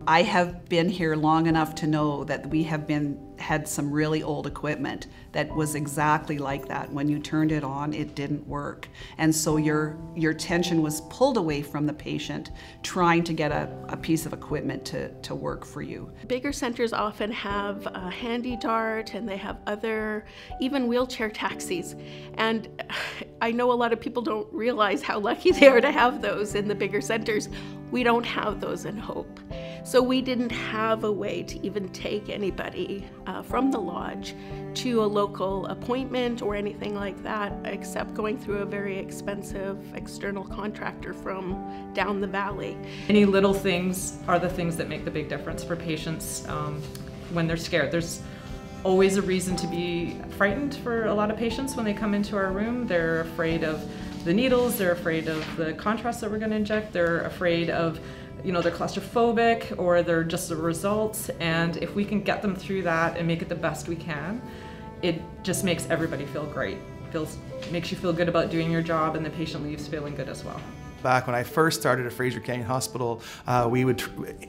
I have been here long enough to know that we have had some really old equipment that was exactly like that. When you turned it on, it didn't work. And so your attention was pulled away from the patient trying to get a piece of equipment to work for you. Bigger centers often have a handy dart, and they have other, even wheelchair taxis. And I know a lot of people don't realize how lucky they are to have those in the bigger centers. We don't have those in Hope. So we didn't have a way to even take anybody from the lodge to a local appointment or anything like that, except going through a very expensive external contractor from down the valley. Any little things are the things that make the big difference for patients when they're scared. There's always a reason to be frightened for a lot of patients when they come into our room. They're afraid of the needles, they're afraid of the contrast that we're going to inject, they're afraid of, they're claustrophobic, or they're just the results. And if we can get them through that and make it the best we can, it just makes everybody feel great. Makes you feel good about doing your job, and the patient leaves feeling good as well. Back when I first started at Fraser Canyon Hospital, we would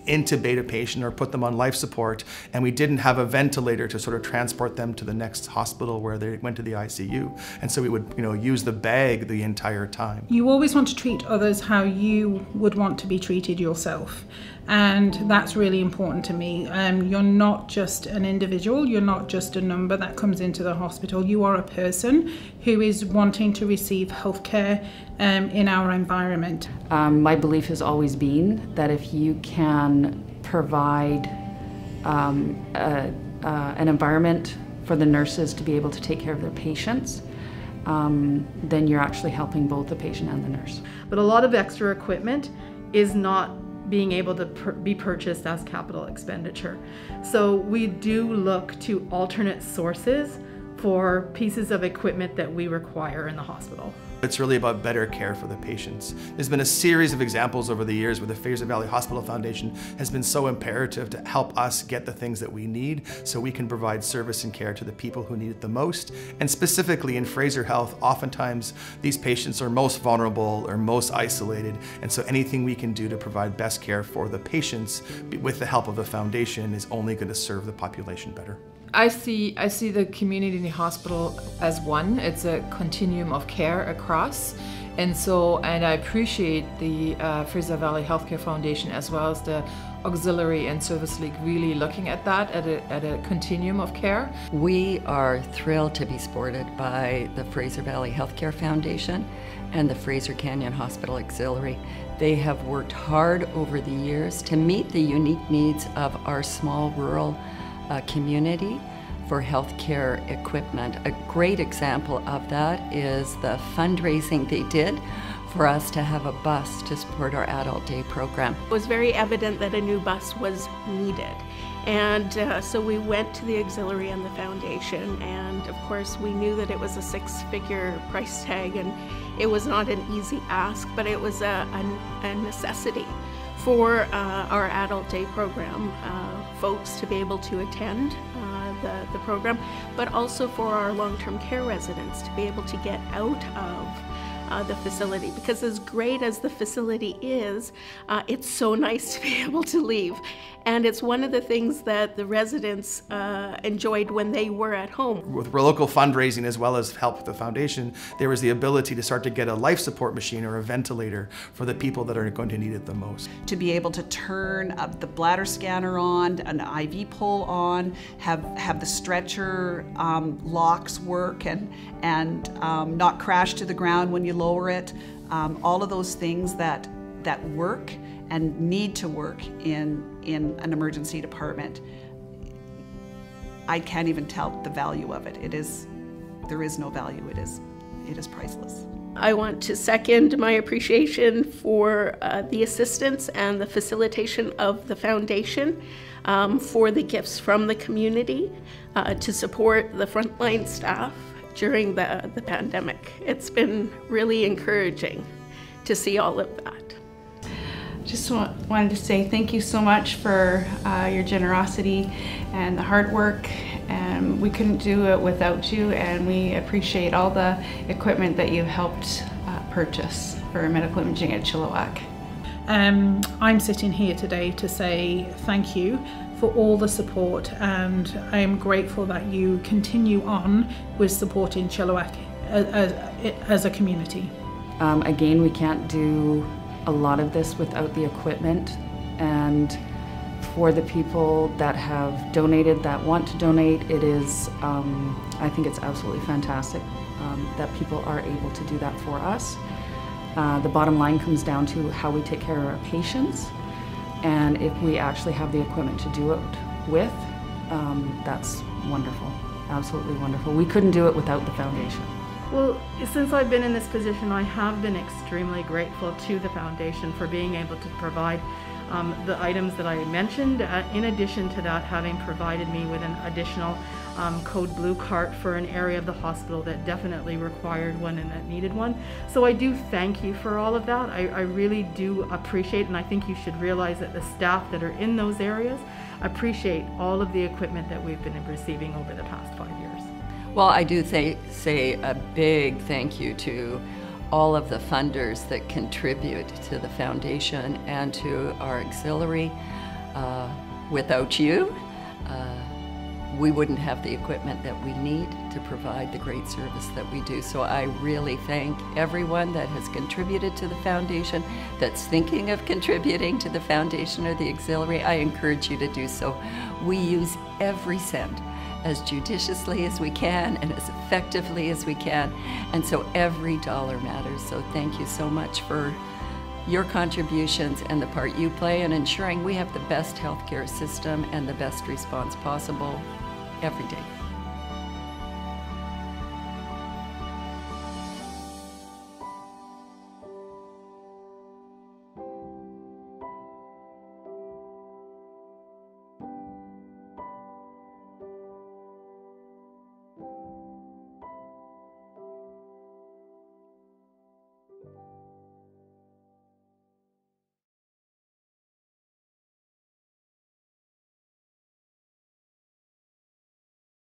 intubate a patient or put them on life support, and we didn't have a ventilator to sort of transport them to the next hospital where they went to the ICU. And so we would, use the bag the entire time. You always want to treat others how you would want to be treated yourself. And that's really important to me. You're not just an individual, you're not just a number that comes into the hospital. You are a person who is wanting to receive healthcare in our environment. My belief has always been that if you can provide an environment for the nurses to be able to take care of their patients, then you're actually helping both the patient and the nurse. But a lot of extra equipment is not being able to be purchased as capital expenditure. So we do look to alternate sources for pieces of equipment that we require in the hospital. It's really about better care for the patients. There's been a series of examples over the years where the Fraser Valley Hospital Foundation has been so imperative to help us get the things that we need so we can provide service and care to the people who need it the most. And specifically in Fraser Health, oftentimes these patients are most vulnerable or most isolated, and so anything we can do to provide best care for the patients with the help of the foundation is only going to serve the population better. I see the community in the hospital as one. It's a continuum of care across. And I appreciate the Fraser Valley Healthcare Foundation as well as the Auxiliary and Service League really looking at that at a continuum of care. We are thrilled to be supported by the Fraser Valley Healthcare Foundation and the Fraser Canyon Hospital Auxiliary. They have worked hard over the years to meet the unique needs of our small rural community for healthcare equipment. A great example of that is the fundraising they did for us to have a bus to support our adult day program. It was very evident that a new bus was needed. And so we went to the auxiliary and the foundation, and of course we knew that it was a six-figure price tag, and it was not an easy ask, but it was a necessity for our adult day program folks to be able to attend the program, but also for our long-term care residents to be able to get out of the facility, because as great as the facility is, it's so nice to be able to leave. And it's one of the things that the residents enjoyed when they were at home. With local fundraising as well as help with the foundation, there was the ability to start to get a life support machine or a ventilator for the people that are going to need it the most. To be able to turn the bladder scanner on, an IV pole on, have the stretcher locks work and not crash to the ground when you lower it. All of those things that work and need to work in an emergency department. I can't even tell the value of it. There is no value. It is priceless. I want to second my appreciation for the assistance and the facilitation of the foundation, for the gifts from the community to support the frontline staff during the pandemic. It's been really encouraging to see all of that. Just wanted to say thank you so much for your generosity and the hard work. We couldn't do it without you, and we appreciate all the equipment that you helped purchase for medical imaging at Chilliwack. I'm sitting here today to say thank you for all the support, and I am grateful that you continue on with supporting Chilliwack as a community. Again, we can't do a lot of this without the equipment, and for the people that have donated, that want to donate, it is, I think it's absolutely fantastic that people are able to do that for us. The bottom line comes down to how we take care of our patients, and if we actually have the equipment to do it with, that's wonderful, absolutely wonderful. We couldn't do it without the foundation. Well, since I've been in this position, I have been extremely grateful to the foundation for being able to provide the items that I mentioned. In addition to that, having provided me with an additional code blue cart for an area of the hospital that definitely required one and that needed one. So I do thank you for all of that. I really do appreciate, and I think you should realize that the staff that are in those areas appreciate all of the equipment that we've been receiving over the past 5 years. Well, I do say a big thank you to all of the funders that contribute to the foundation and to our auxiliary. Without you, we wouldn't have the equipment that we need to provide the great service that we do. So I really thank everyone that has contributed to the foundation, that's thinking of contributing to the foundation or the auxiliary. I encourage you to do so. We use every cent as judiciously as we can and as effectively as we can, and so every dollar matters. So thank you so much for your contributions and the part you play in ensuring we have the best healthcare system and the best response possible every day.